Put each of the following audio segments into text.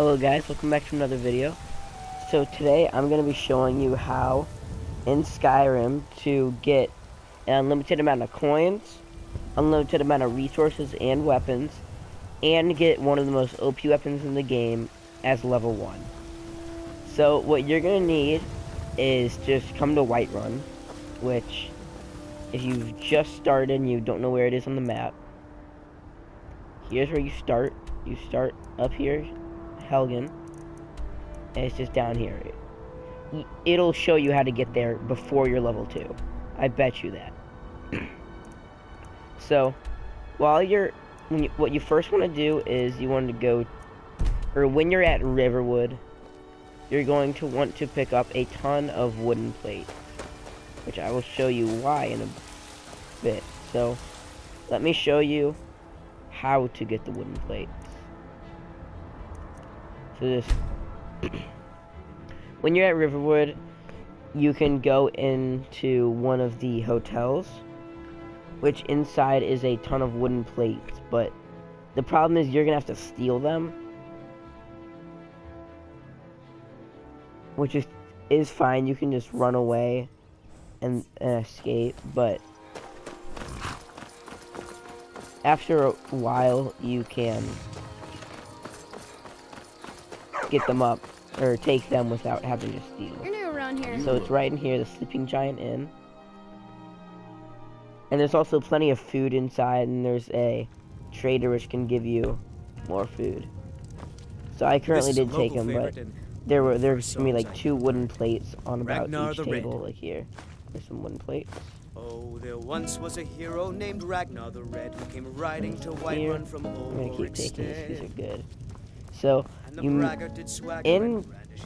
Hello guys, welcome back to another video. So today I'm going to be showing you how in Skyrim to get an unlimited amount of coins, unlimited amount of resources and weapons, and get one of the most OP weapons in the game as level 1. So what you're going to need is just come to Whiterun, which if you've just started and you don't know where it is on the map, here's where you start. You start up here, Helgen, and it's just down here. It'll show you how to get there before you're level 2. I bet you that. So, while what you first want to do is you want to go, or when you're at Riverwood, you're going to want to pick up a ton of wooden plates, which I will show you why in a bit. So, let me show you how to get the wooden plates. So this, when you're at Riverwood, you can go into one of the hotels, which inside is a ton of wooden plates, but the problem is you're gonna have to steal them, which is fine. You can just run away and escape, but after a while you can get them up, or take them without having to steal. You're new around here. So it's right in here, the Sleeping Giant Inn. And there's also plenty of food inside, and there's a trader which can give you more food. So I currently did take them, but there's gonna be like 2 wooden plates on about each table, like here. There's some wooden plates. Oh, there once was a hero named Ragnar the Red who came riding to Whiterun from I'm gonna keep taking these. These are Oricstead. good. So in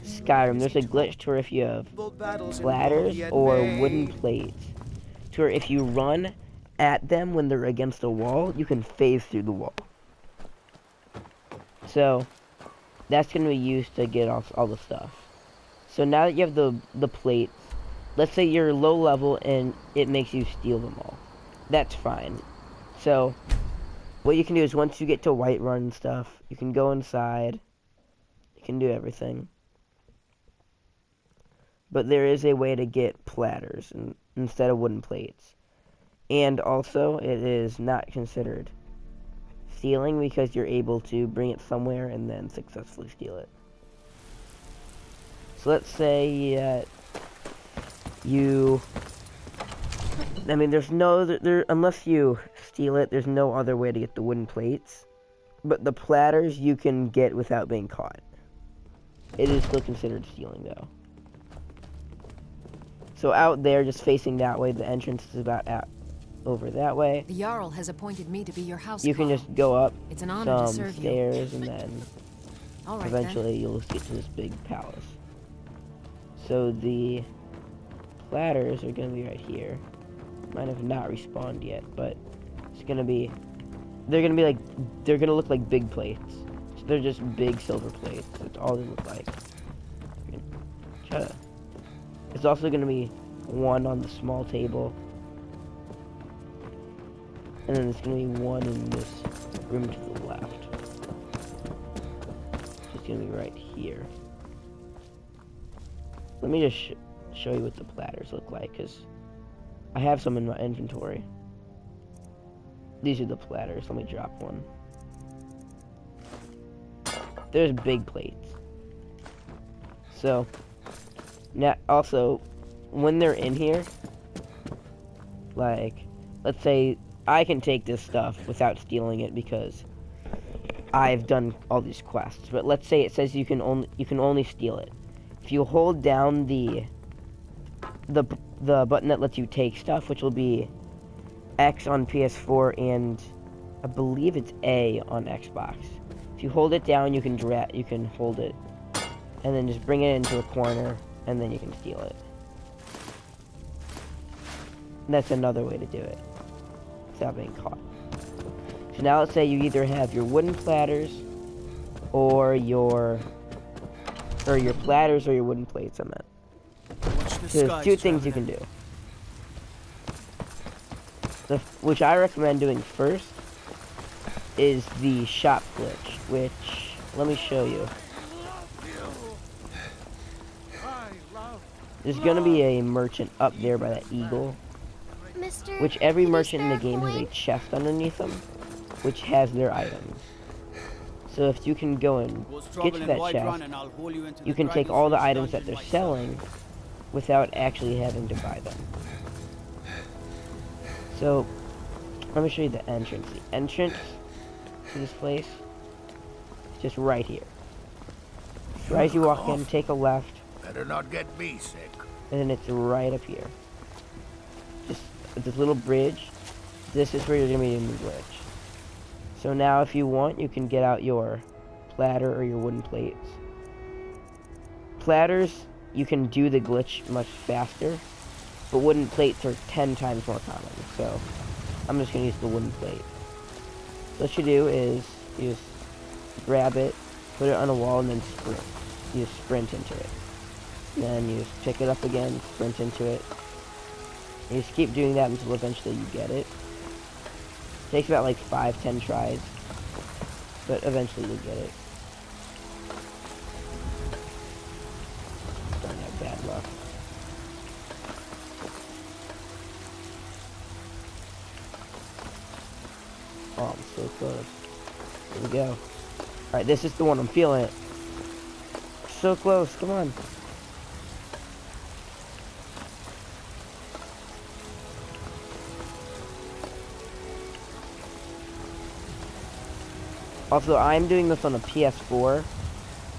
Skyrim, there's a glitch to where if you have ladders or wooden plates, to where if you run at them when they're against a wall, you can phase through the wall. So that's going to be used to get off all the stuff. So now that you have the plates, let's say you're low level and it makes you steal them all. That's fine. So what you can do is once you get to Whiterun and stuff, you can go inside. You can do everything. But there is a way to get platters instead of wooden plates. And also, it is not considered stealing because you're able to bring it somewhere and then successfully steal it. So let's say I mean, there's no, unless you steal it, there's no other way to get the wooden plates. But the platters you can get without being caught. It is still considered stealing, though. So out there, just facing that way, the entrance is about over that way. The Jarl has appointed me to be your house. You can just go up it's an honor to some serve stairs, you. and then All eventually you'll get to this big palace. So the platters are going to be right here. Might have not respawned yet, but it's going to be, they're going to look like big plates. So they're just big silver plates. That's all they look like. It's also going to be one on the small table. And then there's going to be one in this room to the left. It's going to be right here. Let me just show you what the platters look like, because I have some in my inventory. These are the platters. Let me drop one. There's big plates. So, now also, when they're in here, like, let's say I can take this stuff without stealing it because I've done all these quests. But let's say it says you can only steal it. If you hold down the button that lets you take stuff, which will be X on PS4 and I believe it's A on Xbox. If you hold it down, you can hold it and then just bring it into a corner and then you can steal it. That's another way to do it without being caught. So now let's say you either have your wooden platters or your platters or your wooden plates, I meant. So there's 2 things you can do. Which I recommend doing first is the shop glitch, which, let me show you. There's gonna be a merchant up there by that eagle, Mister, which every could you merchant in the spare a game has a coin? chest underneath them, which has their items. So if you can go and get to that chest, you can take all the items that they're selling without actually having to buy them. So, let me show you the entrance. The entrance to this place is just right here. Right as you walk in, take a left, Better not get me sick. and then it's right up here. Just this little bridge. This is where you're gonna be in the glitch. So now if you want, you can get out your platter or your wooden plates. Platters, you can do the glitch much faster, but wooden plates are 10 times more common, so I'm just gonna use the wooden plate. So what you do is, you just grab it, put it on a wall, and then sprint. You just sprint into it. Then you just pick it up again, sprint into it. You just keep doing that until eventually you get it. Takes about like 5-10 tries, but eventually you'll get it. Don't have bad luck. Oh, I'm so close. Here we go. Alright, this is the one. I'm feeling it. So close. Come on. Also, I'm doing this on a PS4.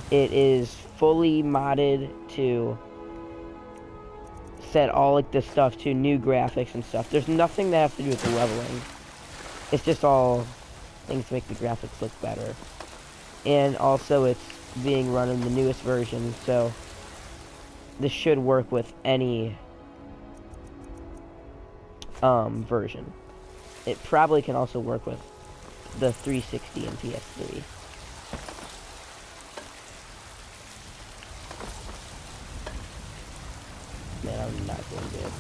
It is fully modded to set all like this stuff to new graphics and stuff. There's nothing that has to do with the leveling. It's just all things to make the graphics look better. And also it's being run in the newest version, so this should work with any version. It probably can also work with the 360 and PS3. Man, I'm not doing good.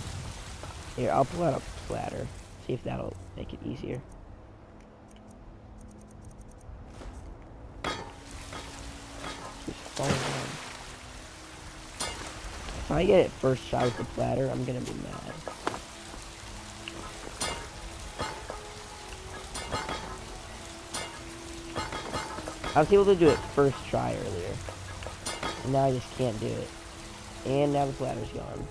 Here, I'll pull out a platter. See if that'll make it easier. Just fall down. If I get it first shot with the platter, I'm gonna be mad. I was able to do it first try earlier. And now I just can't do it. And now the platter's gone.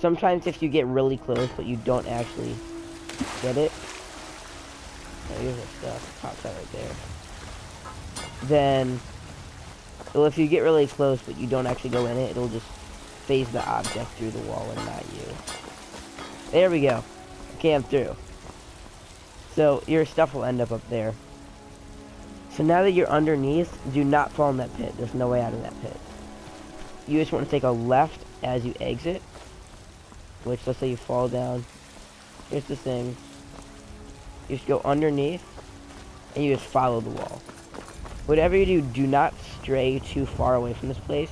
Sometimes if you get really close but you don't actually get it. Oh, here's the stuff. Pops out right there. Then, well, if you get really close but you don't actually go in it, it'll just phase the object through the wall and not you. There we go. Okay, I'm through. So your stuff will end up there. So now that you're underneath, do not fall in that pit. There's no way out of that pit. You just want to take a left as you exit. Which, let's say you fall down. Here's the thing. You just go underneath, and you just follow the wall. Whatever you do, do not stray too far away from this place.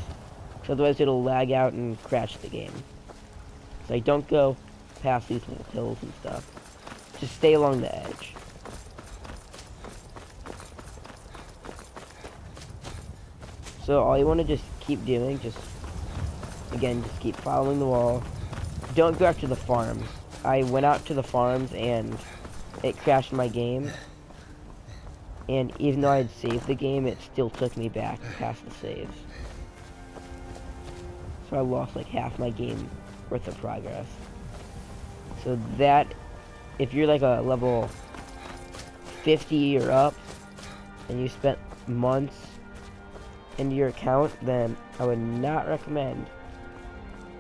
Because otherwise it'll lag out and crash the game. So like, don't go past these little hills and stuff. Just stay along the edge. So all you want to just keep doing, just keep following the wall. Don't go after the farms. I went out to the farms and it crashed my game. And even though I had saved the game, it still took me back past the saves. So I lost like half my game worth of progress. So that, if you're like a level 50 or up, and you spent months into your account, then I would not recommend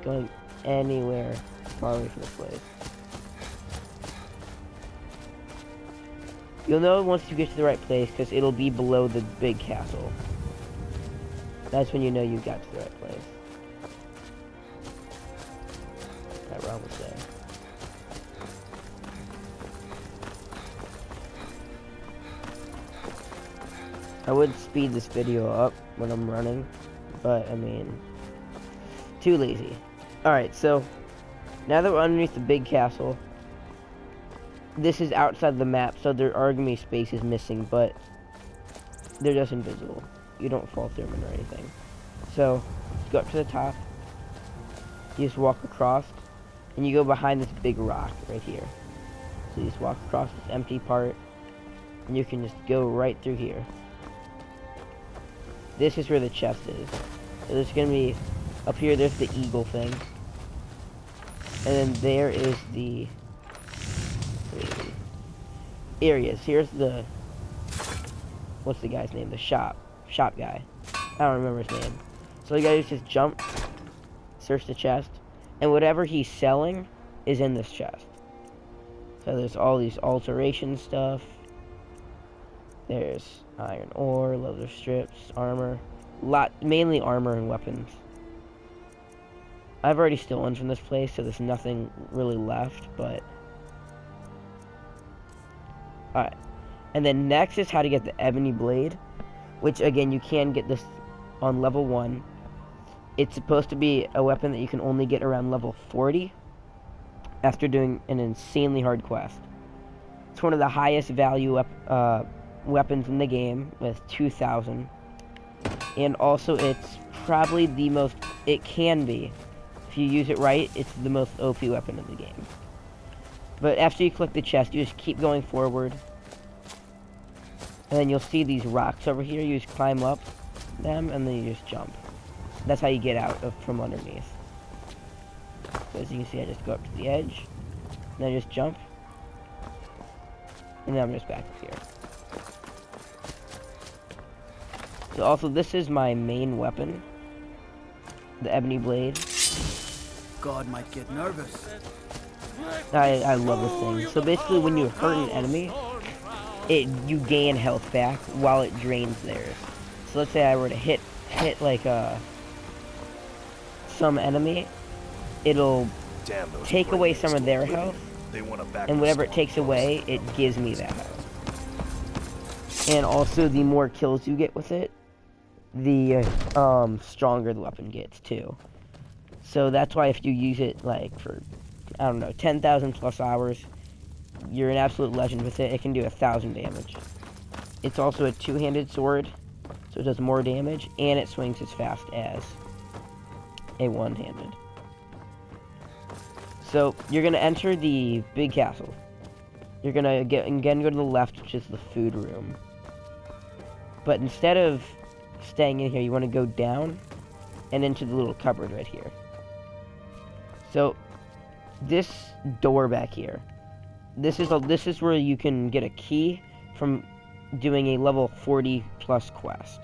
going anywhere far away from this place. You'll know once you get to the right place, because it'll be below the big castle. That's when you know you got to the right place. Alright, we're almost there. I would speed this video up when I'm running, but I mean, too lazy. Alright, so now that we're underneath the big castle, this is outside the map, so there are going to be spaces missing, but they're just invisible. You don't fall through them or anything. So, you go up to the top, you just walk across, and you go behind this big rock right here. So you just walk across this empty part, and you can just go right through here. This is where the chest is. So there's gonna be, up here there's the eagle thing. And then there is the areas. Here's the, what's the guy's name? The shop guy. I don't remember his name. So you gotta just jump, search the chest, and whatever he's selling is in this chest. So there's all these alteration stuff. There's iron ore, leather strips, armor. Mainly armor and weapons. I've already stolen from this place, so there's nothing really left, but... Alright. And then next is how to get the ebony blade, which again, you can get this on level 1. It's supposed to be a weapon that you can only get around level 40 after doing an insanely hard quest. It's one of the highest value weapons in the game with 2,000. And also it's probably the most, it can be, if you use it right, it's the most OP weapon in the game. But after you collect the chest, you just keep going forward. And then you'll see these rocks over here, you just climb up them and then you just jump. That's how you get out from underneath. So as you can see, I just go up to the edge, and then I just jump, and then I'm just back up here. So also, this is my main weapon, the ebony blade. God might get nervous. I love this thing. So basically, when you hurt an enemy, you gain health back while it drains theirs. So let's say I were to hit like some enemy, it'll take away some of their health, and whatever it takes away, it gives me that health. And also, the more kills you get with it, the stronger the weapon gets too. So that's why if you use it like for, I don't know, 10,000 plus hours, you're an absolute legend with it. It can do 1,000 damage. It's also a two-handed sword, so it does more damage, and it swings as fast as a one-handed. So you're gonna enter the big castle. You're gonna again go to the left, which is the food room. But instead of staying in here, you want to go down and into the little cupboard right here. So this door back here, this is where you can get a key from doing a level 40 plus quest,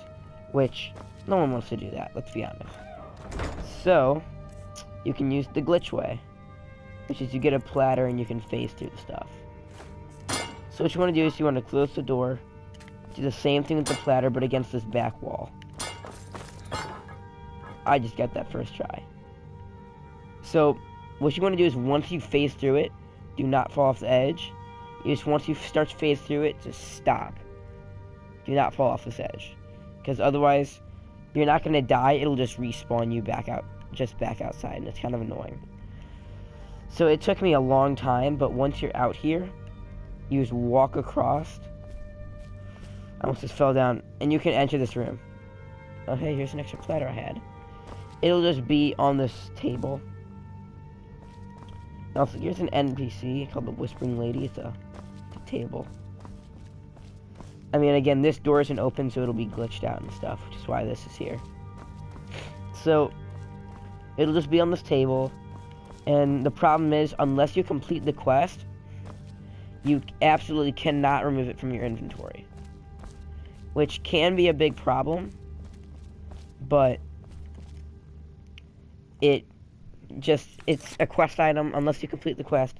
which no one wants to do that, let's be honest. So you can use the glitch way, which is you get a platter and you can phase through the stuff. So what you want to do is you want to close the door, do the same thing with the platter but against this back wall. I just got that first try. So what you want to do is once you phase through it, do not fall off the edge. Once you start to phase through it, just stop. Do not fall off this edge, because otherwise you're not going to die. It'll just respawn you back outside, and it's kind of annoying. So it took me a long time, but once you're out here, you just walk across. I almost just fell down, and you can enter this room. Oh hey, here's an extra platter I had. It'll just be on this table. Also, here's an NPC called the Whispering Lady. It's a table. I mean, again, this door isn't open, so it'll be glitched out and stuff, which is why this is here. So, it'll just be on this table, and the problem is, unless you complete the quest, you absolutely cannot remove it from your inventory. Which can be a big problem, but it's a quest item. Unless you complete the quest,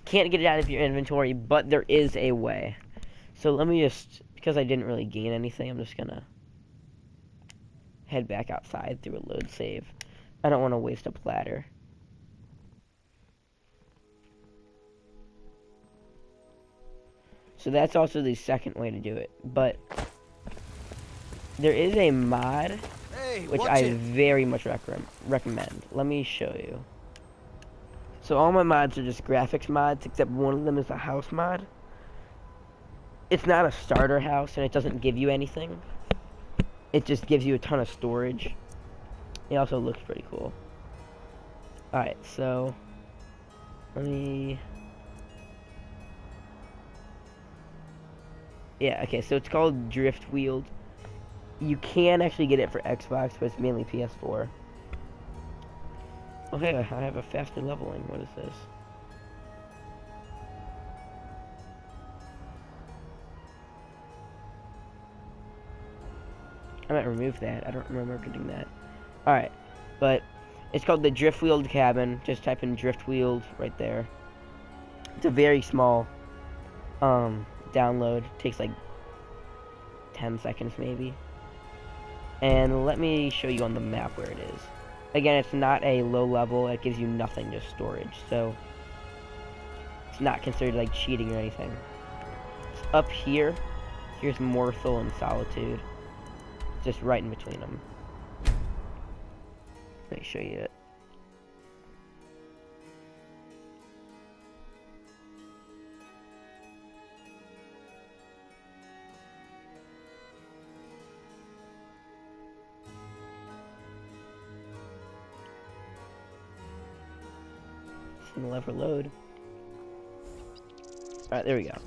can't get it out of your inventory, but there is a way. So let me just, because I didn't really gain anything, I'm just gonna head back outside through a load save. I don't want to waste a platter. So that's also the second way to do it, but there is a mod which I very much recommend. Let me show you. So all my mods are just graphics mods, except one of them is a house mod. It's not a starter house, and it doesn't give you anything. It just gives you a ton of storage. He also looks pretty cool. Alright, so let me... Yeah, okay, so it's called Drift Wheeled. You can actually get it for Xbox, but it's mainly PS4. Okay, I have a faster leveling. What is this? I might remove that. I don't remember getting that. Alright, but it's called the Drift Wheeled Cabin. Just type in Drift Wheeled right there. It's a very small download. It takes like 10 seconds maybe. And let me show you on the map where it is. Again, it's not a low level. It gives you nothing, just storage. So it's not considered like cheating or anything. It's up here. Here's Morthal and Solitude. Just right in between them. Let me show you it. It'll ever load. Alright, there we go.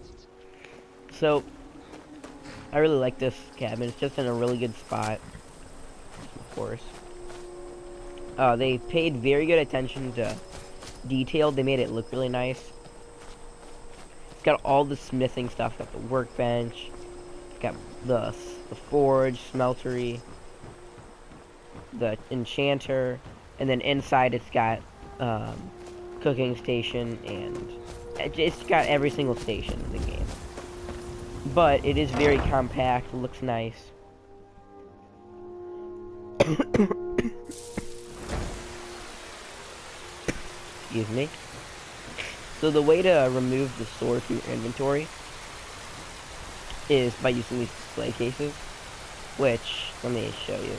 So, I really like this cabin. It's just in a really good spot. Of course. They paid very good attention to detail. They made it look really nice. It's got all the smithing stuff. Got the workbench. Got the forge, smeltery, the enchanter, and then inside it's got cooking station, and it's got every single station in the game. But it is very compact, looks nice. Excuse me. So the way to remove the sword from your inventory is by using these display cases, which, let me show you.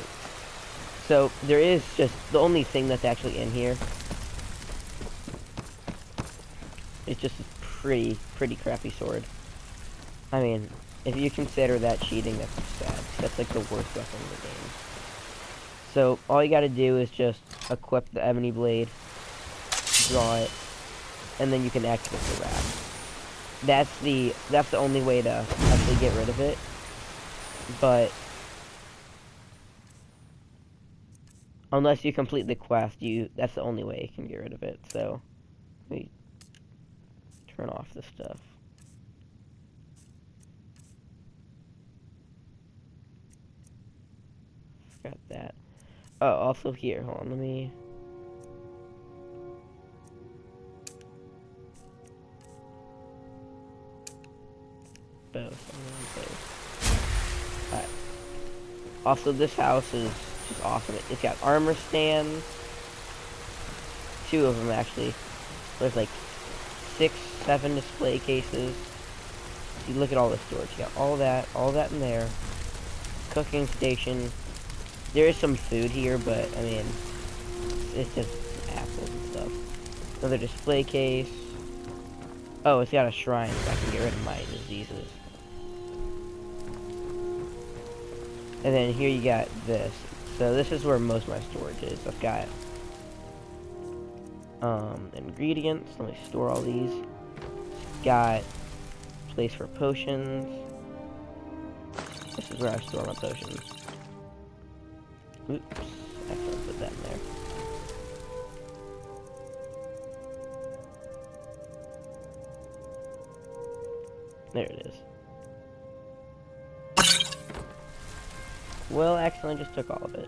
So there is just, the only thing that's actually in here is just a pretty crappy sword. I mean, if you consider that cheating, that's bad. That's like the worst weapon in the game. So all you gotta do is just equip the ebony blade, draw it, and then you can activate the rack. That's the only way to actually get rid of it. But unless you complete the quest, that's the only way you can get rid of it. So let me turn off this stuff. Got that. Oh, also here, hold on, let me... Both. Alright. Also, this house is just awesome. It's got armor stands. 2 of them, actually. There's like 6, 7 display cases. You look at all the storage. You got all that in there. Cooking station. There is some food here, but I mean, it's just apples and stuff. Another display case. Oh, it's got a shrine, so I can get rid of my diseases. And then here you got this. So this is where most of my storage is. I've got ingredients. Let me store all these. Got place for potions. This is where I store my potions. Oops, I have to put that in there. There it is. Well, accidentally just took all of it.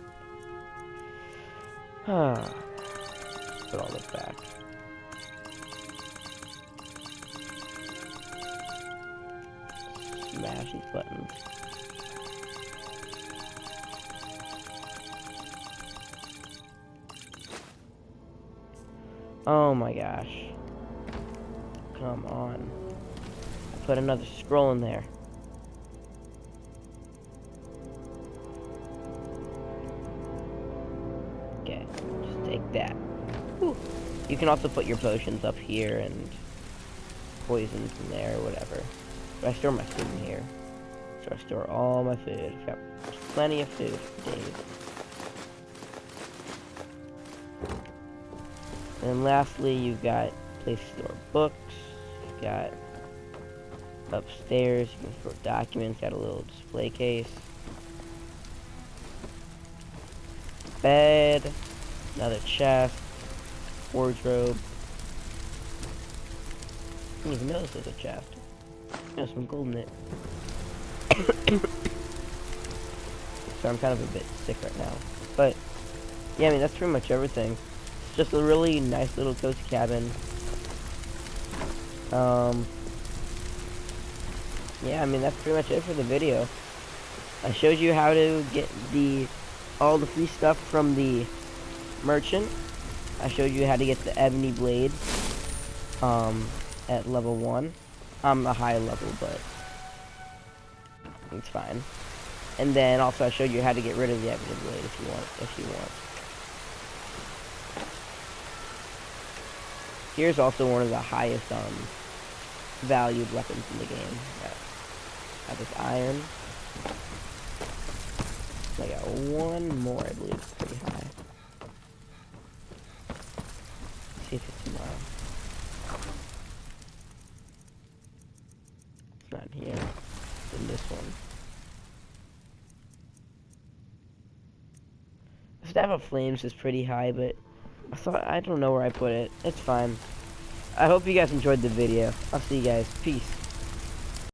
Put all this back. Smash these buttons. Oh my gosh. Come on. I put another scroll in there. Okay, just take that. Whew. You can also put your potions up here and poisons in there or whatever. But I store my food in here. So I store all my food. I've got plenty of food for days. then lastly, you've got place to store books. You've got upstairs, you can store documents. Got a little display case. Bed, another chest, wardrobe. I didn't even know this was a chest. There's some gold in it. So I'm kind of a bit sick right now. But, yeah, I mean, that's pretty much everything. It's just a really nice little cozy cabin. Yeah, I mean, that's pretty much it for the video. I showed you how to get all the free stuff from the merchant. I showed you how to get the ebony blade at level 1. I'm a high level, but it's fine. And then also I showed you how to get rid of the ebony blade if you want. Here's also one of the highest valued weapons in the game. Got this iron. I got one more, I believe. It's pretty high. Let's see if it's tomorrow. It's not in here. It's in this one. The Staff of Flames is pretty high, but I don't know where I put it. It's fine. I hope you guys enjoyed the video. I'll see you guys. Peace.